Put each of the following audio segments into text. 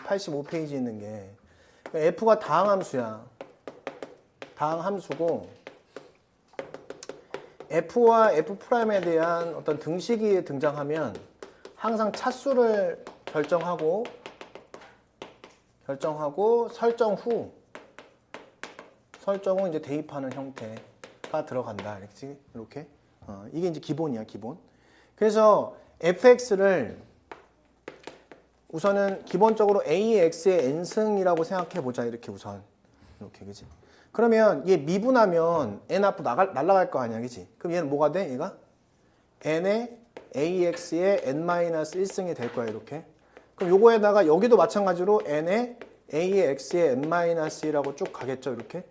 85페이지 있는 게 f가 다항함수야. 다항함수고 f와 f'에 대한 어떤 등식이 등장하면 항상 차수를 결정하고 설정 후 이제 대입하는 형태가 들어간다. 이렇게. 이게 이제 기본이야, 기본. 그래서 fx를 우선은 기본적으로 ax의 n승이라고 생각해 보자. 이렇게 우선. 이렇게, 그지? 그러면 얘 미분하면 n 앞으로 날아갈 거 아니야, 그지? 그럼 얘는 뭐가 돼? 얘가 n의 ax의 n-1승이 될 거야, 이렇게. 그럼 요거에다가 여기도 마찬가지로 n의 a의 x의 n-1이라고 쭉 가겠죠, 이렇게.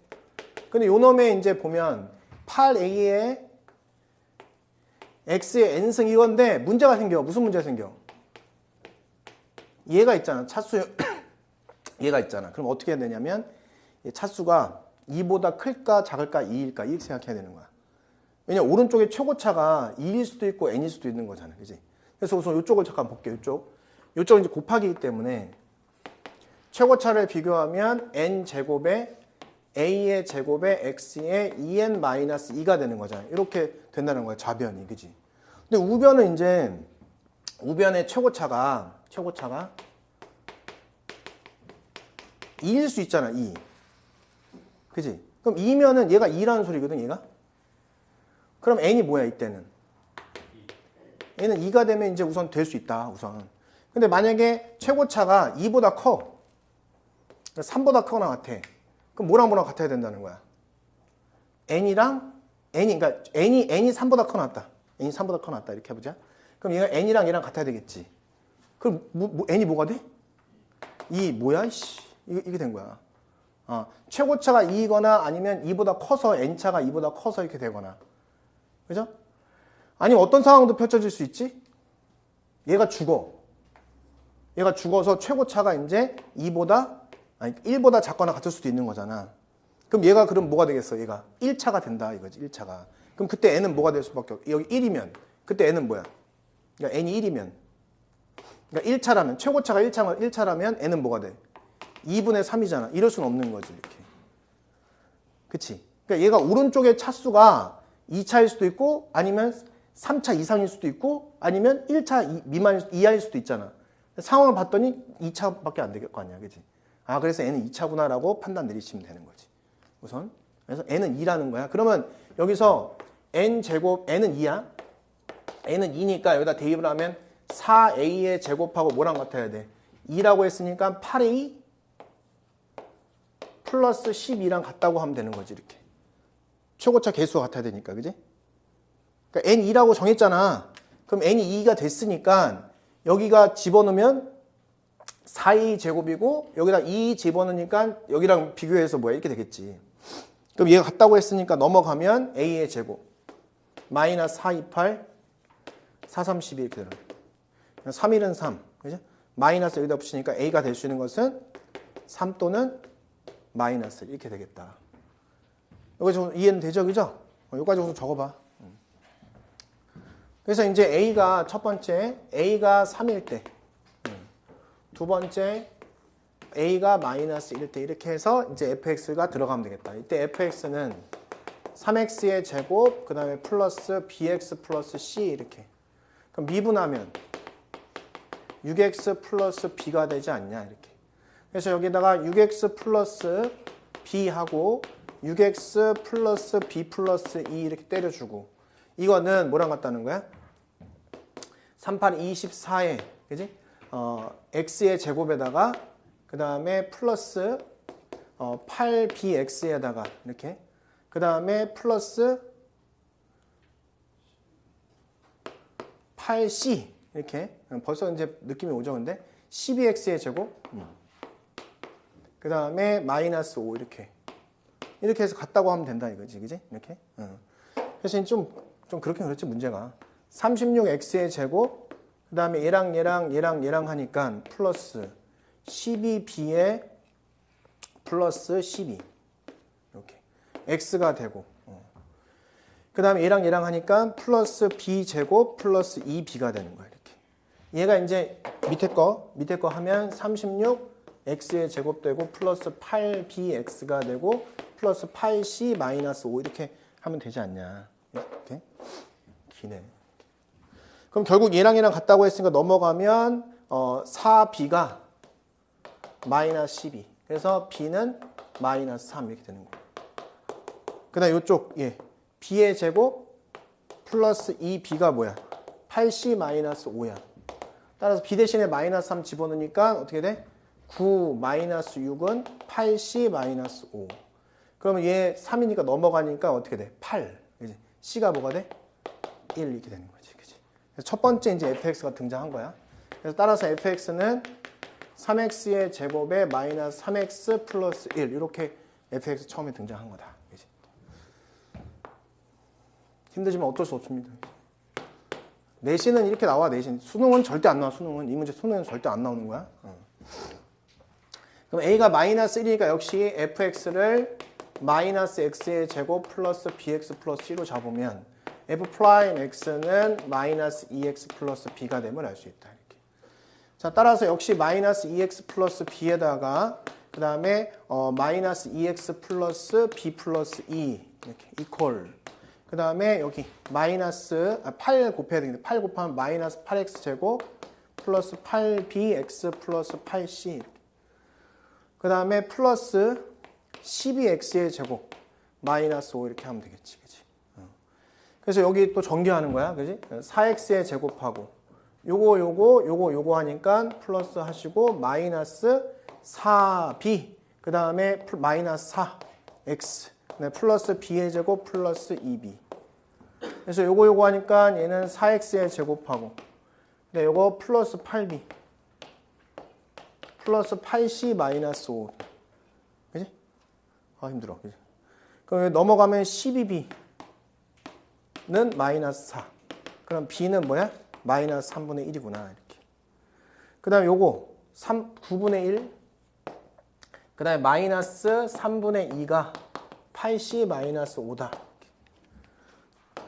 근데 요 놈에 이제 보면 8a의 x의 n승 이건데 문제가 생겨. 무슨 문제가 생겨? 얘가 있잖아. 차수 얘가 있잖아. 그럼 어떻게 해야 되냐면 차수가 2보다 클까 작을까 2일까 이렇게 생각해야 되는 거야. 왜냐면 오른쪽에 최고차가 2일 수도 있고 n일 수도 있는 거잖아. 그지? 그래서 우선 이쪽을 잠깐 볼게요. 이쪽은 이제 곱하기이기 때문에 최고차를 비교하면 n제곱에 a의 제곱에 x의 2n-2가 되는 거잖아. 이렇게 된다는 거야. 좌변이. 그지? 근데 우변은 이제 우변의 최고차가 2일 수 있잖아. 2. 그지? 그럼 2면은 얘가 2라는 소리거든, 얘가? 그럼 n이 뭐야, 이때는? n은 2가 되면 이제 우선 될 수 있다, 우선. 근데 만약에 최고차가 2보다 커. 3보다 크거나 같아. 그럼 뭐랑 같아야 된다는 거야? 그러니까 n이 3보다 커 놨다. n이 3보다 커 놨다. 이렇게 해보자. 그럼 얘가 n이랑 얘랑 같아야 되겠지. 그럼 n이 뭐가 돼? 2 뭐야? 이게 된 거야. 최고차가 2이거나 아니면 2보다 커서 n차가 2보다 커서 이렇게 되거나. 그죠? 아니면 어떤 상황도 펼쳐질 수 있지? 얘가 죽어서 최고차가 이제 1보다 작거나 같을 수도 있는 거잖아. 그럼 얘가 그럼 뭐가 되겠어? 얘가 1차가 된다 이거지. 1차가. 그럼 그때 n은 뭐가 될 수밖에 없어? 여기 1이면 그때 n은 뭐야? 그러니까 n이 1이면 그러니까 1차라면 최고차가 1차라면 n은 뭐가 돼? 2분의 3이잖아. 이럴 수는 없는 거지. 이렇게. 그치? 그러니까 얘가 오른쪽의 차수가 2차일 수도 있고 아니면 3차 이상일 수도 있고 아니면 1차 미만 이하일 수도 있잖아. 상황을 봤더니 2차밖에 안 될 거 아니야. 그치? 그래서 n은 2차구나라고 판단 내리시면 되는 거지. 우선. 그래서 n은 2라는 거야. 그러면 여기서 n제곱, n은 2야. n은 2니까 여기다 대입을 하면 4a의 제곱하고 뭐랑 같아야 돼? 2라고 했으니까 8a 플러스 12랑 같다고 하면 되는 거지, 이렇게. 최고차 개수가 같아야 되니까, 그지? 그러니까 n2라고 정했잖아. 그럼 n이 2가 됐으니까 여기가 집어넣으면 4a 제곱이고 여기다 2 집어넣으니까 여기랑 비교해서 뭐야? 이렇게 되겠지. 그럼 얘가 같다고 했으니까 넘어가면 a의 제곱 마이너스 4, 2, 8 4, 3, 12 이렇게 되는 3일은 3. 그죠? 마이너스 여기다 붙이니까 a가 될 수 있는 것은 3 또는 마이너스 이렇게 되겠다. 여기 좀 이해는 되죠? 그죠? 여기까지 우선 적어봐. 그래서 이제 a가 첫 번째 a가 3일 때 두 번째 a가 마이너스 1일 때 이렇게 해서 이제 fx가 들어가면 되겠다. 이때 fx는 3x의 제곱 그 다음에 플러스 bx 플러스 c 이렇게. 그럼 미분하면 6x 플러스 b가 되지 않냐 이렇게. 그래서 여기다가 6x 플러스 b하고 6x 플러스 b 플러스 2 이렇게 때려주고 이거는 뭐랑 같다는 거야? 3, 8, 24에 그지? x의 제곱에다가 그 다음에 플러스 8bx에다가 이렇게 그 다음에 플러스 8c 이렇게 벌써 이제 느낌이 오죠. 근데 12x의 제곱 그 다음에 마이너스 5 이렇게 해서 같다고 하면 된다 이거지. 그지? 이렇게 그래서 좀 그렇긴 그렇지 문제가 36x의 제곱 그 다음에 얘랑 하니까 플러스 12b에 플러스 12 이렇게 x가 되고 그 다음에 얘랑 하니까 플러스 b 제곱 플러스 2b가 되는 거야 이렇게. 얘가 이제 밑에 거 하면 36 x의 제곱되고 플러스 8bx가 되고 플러스 8c 마이너스 5 이렇게 하면 되지 않냐. 이렇게 기네. 그럼 결국 얘랑 같다고 했으니까 넘어가면 4b가 마이너스 12. 그래서 b는 마이너스 3 이렇게 되는 거예요. 그 다음 이쪽 b의 제곱 플러스 2b가 뭐야? 8c 마이너스 5야. 따라서 b 대신에 마이너스 3 집어넣으니까 어떻게 돼? 9 마이너스 6은 8c 마이너스 5. 그러면 얘 3이니까 넘어가니까 어떻게 돼? 8. 그치? c가 뭐가 돼? 1 이렇게 되는 거지. 그치? 그래서 첫 번째 이제 fx가 등장한 거야. 그래서 따라서 fx는 3x의 제곱에 마이너스 3x 플러스 1 이렇게 fx 처음에 등장한 거다. 그치? 힘드지만 어쩔 수 없습니다. 내신은 이렇게 나와. 내신. 수능은 절대 안 나와. 수능은. 이 문제 수능은 절대 안 나오는 거야. 그럼 a가 마이너스 1이니까 역시 fx를 마이너스 x의 제곱 플러스 bx 플러스 c로 잡으면 f 프라임 x는 마이너스 2x 플러스 b가 됨을 알 수 있다. 이렇게. 자, 따라서 역시 마이너스 2x 플러스 b에다가 그 다음에 마이너스 2x 플러스 b 플러스 2 이렇게 이퀄. 그 다음에 여기 마이너스 8 곱해야 되는데 8 곱하면 마이너스 8x 제곱 플러스 8bx 플러스 8c. 그 다음에 플러스 12x의 제곱 마이너스 5 이렇게 하면 되겠지. 그치? 그래서 여기 또 전개하는 거야. 그지? 4x의 제곱하고 요거 하니까 플러스 하시고 마이너스 4b 그 다음에 마이너스 4x 플러스 b의 제곱 플러스 2b. 그래서 요거 하니까 얘는 4x의 제곱하고 요거 플러스 8b 플러스 8c 마이너스 5. 그지? 힘들어. 그지? 그럼 넘어가면 12b는 마이너스 4. 그럼 b는 뭐야? 마이너스 3분의 1이구나. 이렇게. 그 다음에 요거 9분의 1. 그 다음에 마이너스 3분의 2가 8c 마이너스 5다.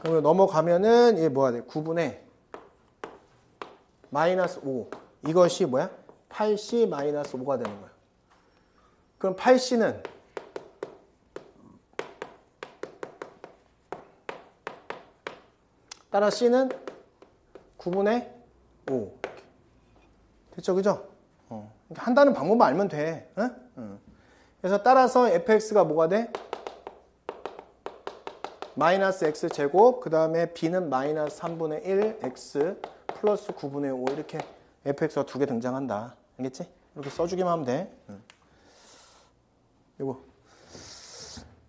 그러면 넘어가면은 얘 뭐야 돼? 9분의 마이너스 5. 이것이 뭐야? 8c 마이너스 5가 되는 거야. 그럼 8c는 따라 c는 9분의 5. 됐죠? 그죠? 한다는 방법만 알면 돼. 그래서 따라서 fx가 뭐가 돼? 마이너스 x 제곱, 그 다음에 b는 마이너스 3분의 1 x 플러스 9분의 5 이렇게 fx가 두 개 등장한다. 알겠지? 이렇게 써주기만 하면 돼. 이거.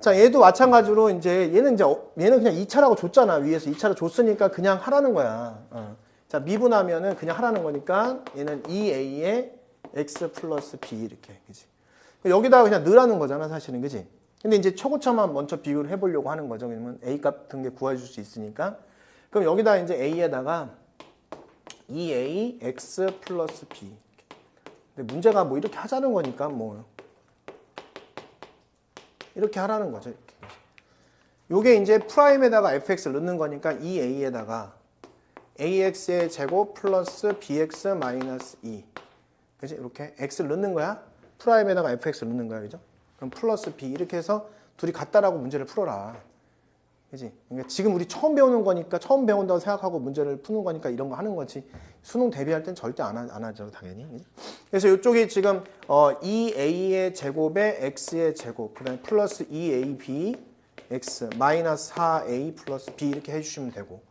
자, 얘도 마찬가지로 이제 얘는 그냥 2차라고 줬잖아. 위에서 2차로 줬으니까 그냥 하라는 거야. 자, 미분하면은 그냥 하라는 거니까 얘는 2a에 x 플러스 b 이렇게. 그지? 여기다가 그냥 넣으라는 거잖아, 사실은. 그지? 근데 이제 초고차만 먼저 비교를 해보려고 하는 거죠. 그러면 a 값 같은 게 구해줄 수 있으니까. 그럼 여기다 이제 a에다가 2a x 플러스 b. 근데 문제가 뭐 이렇게 하자는 거니까 뭐 이렇게 하라는 거죠. 이렇게. 요게 이제 프라임에다가 fx를 넣는 거니까 2a에다가 ax의 제곱 플러스 bx 마이너스 2. 그지? 이렇게 x를 넣는 거야. 프라임에다가 fx를 넣는 거야. 그죠? 그럼 플러스 b 이렇게 해서 둘이 같다라고 문제를 풀어라. 그지? 그러니까 지금 우리 처음 배우는 거니까 처음 배운다고 생각하고 문제를 푸는 거니까 이런 거 하는 거지. 수능 대비할 땐 절대 안 하죠, 당연히. 그지? 그래서 이쪽이 지금 2a의 제곱에 x의 제곱, 그다음에 플러스 2ab x 마이너스 4a 플러스 b 이렇게 해주시면 되고,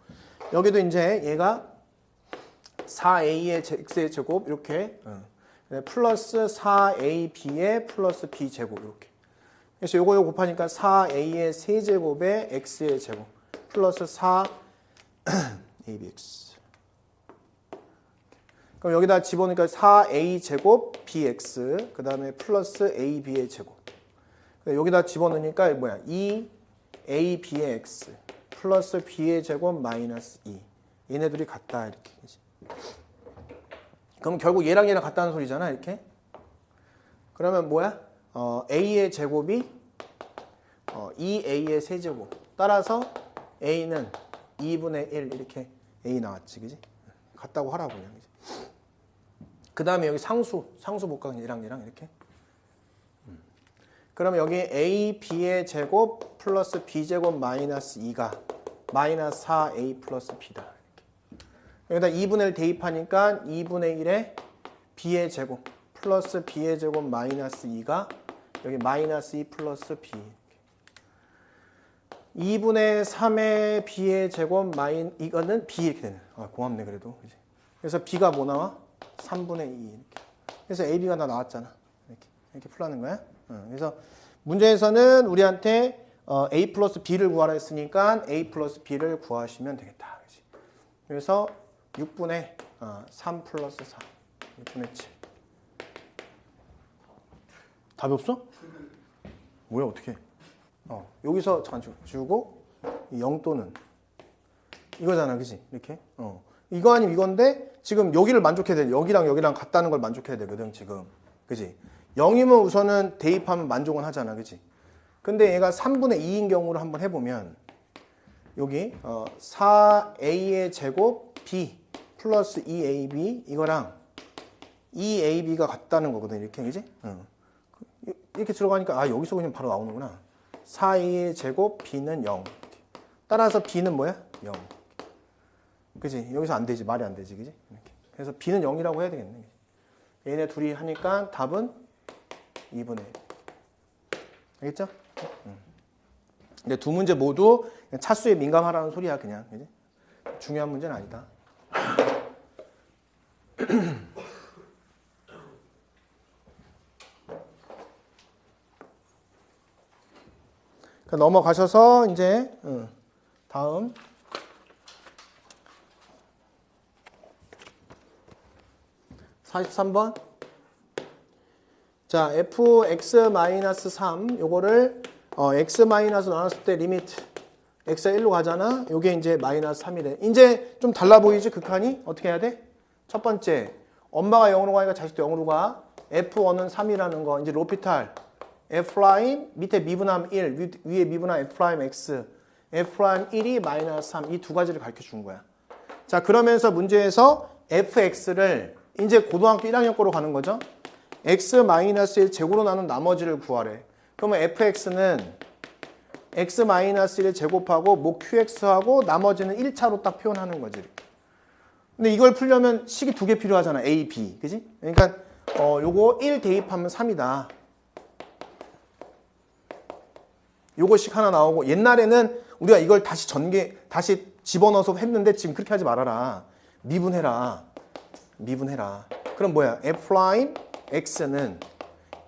여기도 이제 얘가 4a의 x의 제곱 이렇게 플러스 4ab의 플러스 b 제곱 이렇게. 그래서 요거 곱하니까 4a의 세제곱에 x의 제곱 플러스 4abx. 그럼 여기다 집어넣으니까 4a 제곱 bx 그 다음에 플러스 ab의 제곱. 여기다 집어넣으니까 뭐야? 2ab의 x 플러스 b의 제곱 마이너스 2. 얘네들이 같다 이렇게. 그럼 결국 얘랑 같다는 소리잖아 이렇게. 그러면 뭐야? a의 제곱이 2a의 세제곱. 따라서 a는 2분의 1 이렇게 a 나왔지, 그지? 같다고 하라고 그냥. 그지? 그 다음에 여기 상수 볼까? 얘랑 이렇게. 그러면 여기 a, b의 제곱 플러스 b제곱 마이너스 2가 마이너스 4a 플러스 b다. 이렇게. 여기다 2분의 1 대입하니까 2분의 1에 b의 제곱 플러스 b의 제곱 마이너스 2가 여기 마이너스 2 플러스 b. 2분의 3의 b의 제곱 이거는 b 이렇게 되네. 고맙네 그래도. 그치? 그래서 b가 뭐 나와? 3분의 2 이렇게. 그래서 ab가 다 나왔잖아. 이렇게 풀라는 거야. 그래서 문제에서는 우리한테 a 플러스 b를 구하라 했으니까 a 플러스 b를 구하시면 되겠다. 그치? 그래서 6분의 3 플러스 4. 6분의 7. 답이 없어? 뭐야 어떻게? 여기서 잠깐 주고 0 또는 이거잖아, 그지? 이렇게. 이거 아니면 이건데 지금 여기를 만족해야 돼. 여기랑 같다는 걸 만족해야 되거든 지금, 그지? 0이면 우선은 대입하면 만족은 하잖아, 그지? 근데 얘가 3분의 2인 경우를 한번 해보면 여기 4a의 제곱 b 플러스 2ab 이거랑 2ab가 같다는 거거든, 이렇게, 그지? 이렇게 들어가니까 여기서 그냥 바로 나오는구나. 4a의 제곱 b는 0. 따라서 b는 뭐야? 0. 그지? 여기서 안 되지. 말이 안 되지. 그지? 이렇게. 그래서 b는 0이라고 해야 되겠네. 얘네 둘이 하니까 답은 2분의 1. 알겠죠? 근데 두 문제 모두 차수에 민감하라는 소리야, 그냥. 그지? 중요한 문제는 아니다. 넘어가셔서 이제 다음 43번. 자, fx-3 요거를 x- 나눴을 때 리미트 x가 1로 가잖아. 요게 이제 마이너스 3이래. 이제 좀 달라 보이지 극한이? 어떻게 해야 돼? 첫 번째, 엄마가 0으로 가니까 자식도 0으로 가. f1은 3이라는 거. 이제 로피탈 f' 밑에 미분함 1, 위에 미분함 f'(x), f'1이 마이너스 3, 이 두 가지를 가르쳐 준 거야. 자, 그러면서 문제에서 fx를 이제 고등학교 1학년 거로 가는 거죠. x-1 제곱으로 나눈 나머지를 구하래. 그러면 fx는 x-1을 제곱하고 뭐 qx하고 나머지는 1차로 딱 표현하는 거지. 근데 이걸 풀려면 식이 두 개 필요하잖아. a, b. 그지? 그러니까 요거 1 대입하면 3이다. 요거식 하나 나오고, 옛날에는 우리가 이걸 다시 집어넣어서 했는데 지금 그렇게 하지 말아라. 미분해라. 그럼 뭐야? f'x는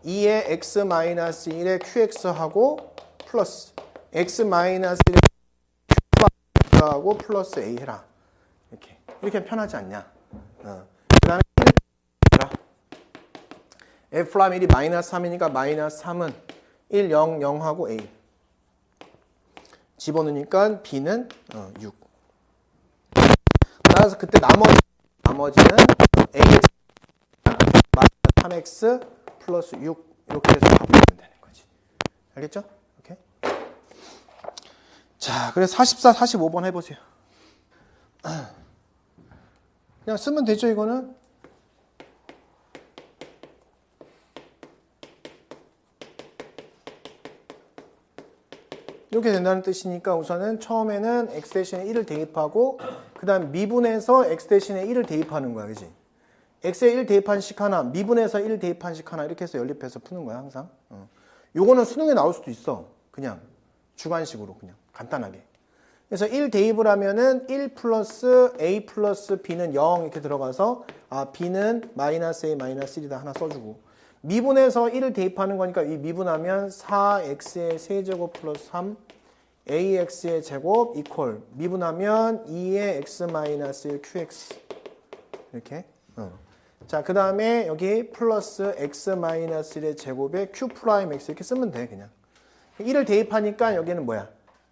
2의 x-1의 qx하고 플러스 x-1의 q하고 플러스 a 해라. 이렇게 편하지 않냐? 그 다음에 1 f'1이 마이너스 3이니까 마이너스 3은 1, 0, 0하고 a 집어넣으니까 b는 6. 따라서 그때 나머지는 ax 마이너스 3x 플러스 6 이렇게 해서 답을 내면 되는 거지. 알겠죠? 이렇게. 자, 그래서 44, 45번 해보세요. 그냥 쓰면 되죠, 이거는. 이렇게 된다는 뜻이니까 우선은 처음에는 x 대신에 1을 대입하고 그 다음 미분해서 x 대신에 1을 대입하는 거야, 그지? x에 1 대입한 식 하나, 미분해서 1 대입한 식 하나 이렇게 해서 연립해서 푸는 거야, 항상. 요거는 수능에 나올 수도 있어. 그냥 주관식으로 그냥 간단하게. 그래서 1 대입을 하면은 1 플러스 a 플러스 b는 0 이렇게 들어가서 b는 마이너스 a 마이너스 1이다 하나 써주고, 미분해서 1을 대입하는 거니까 이 미분하면 4x의 세제곱 플러스 3 ax의 제곱 이퀄 미분하면 2의 x 마이너스 1 qx 이렇게. 자, 그 다음에 여기 플러스 x 마이너스 1의 제곱에 q 프라임 x 이렇게 쓰면 돼, 그냥. 1을 대입하니까 여기는 뭐야?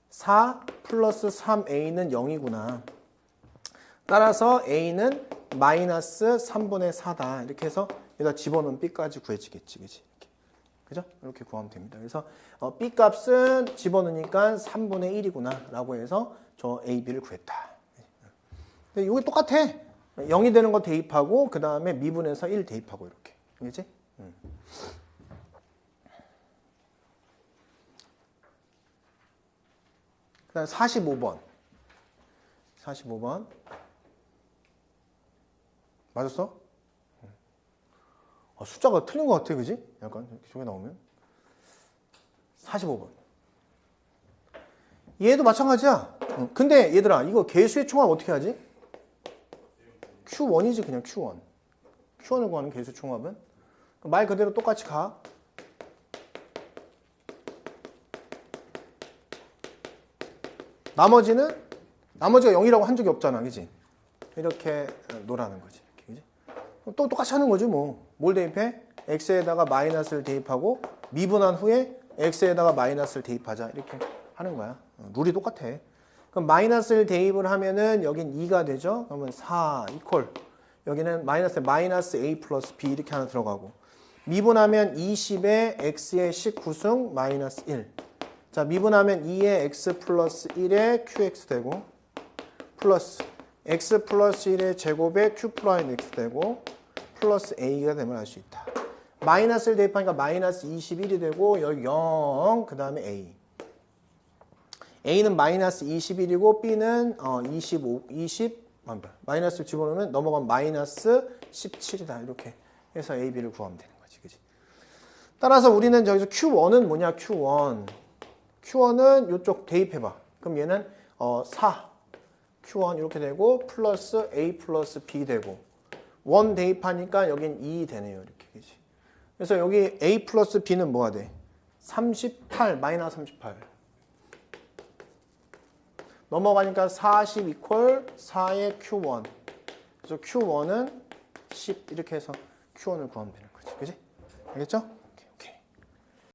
4 플러스 3a는 0이구나. 따라서 a는 마이너스 3분의 4다. 이렇게 해서 여기다 집어넣으면 b까지 구해지겠지, 그치? 그죠? 이렇게 구하면 됩니다. 그래서 b 값은 집어넣으니까 3분의 1이구나 라고 해서 저 a, b를 구했다. 근데 이게 똑같아. 0이 되는 거 대입하고 그 다음에 미분해서 1 대입하고 이렇게. 알겠지? 그 다음에 45번. 45번. 맞았어? 숫자가 틀린 것 같아, 그지? 약간 이렇게 저게 나오면. 45번. 얘도 마찬가지야. 근데 얘들아, 이거 개수의 총합 어떻게 하지? Q1이지, 그냥 Q1. Q1을 구하는 개수 총합은? 말 그대로 똑같이 가. 나머지가 0이라고 한 적이 없잖아, 그지? 이렇게 놓으라는 거지. 이렇게, 그지? 또 똑같이 하는 거지, 뭐. 뭘 대입해? x에다가 마이너스를 대입하고 미분한 후에 x에다가 마이너스를 대입하자. 이렇게 하는 거야. 룰이 똑같아. 그럼 마이너스를 대입을 하면은 여긴 2가 되죠? 그러면 4 이퀄. 여기는 마이너스 a 플러스 b 이렇게 하나 들어가고. 미분하면 20에 x의 19승 마이너스 1. 자, 미분하면 2의 x 플러스 1에 qx 되고 플러스 x 플러스 1의 제곱에 q 프라임 x 되고 플러스 a가 되면 알 수 있다. 마이너스를 대입하니까 마이너스 21이 되고 여기 0, 그 다음에 a. a는 마이너스 21이고 b는 20 마이너스 집어넣으면 넘어가면 마이너스 17이다. 이렇게 해서 a, b를 구하면 되는 거지. 그치? 따라서 우리는 저기서 q1은 뭐냐? q1은 이쪽 대입해봐. 그럼 얘는 4 q1 이렇게 되고 플러스 a 플러스 b 되고 1 대입하니까 여긴 2 되네요. 이렇게. 그치? 그래서 여기 a 플러스 b는 뭐가 돼? 38 마이너스 38 넘어가니까 40 이퀄 4의 q1. 그래서 q1은 10 이렇게 해서 q1을 구하면 되는 거지. 그지? 알겠죠?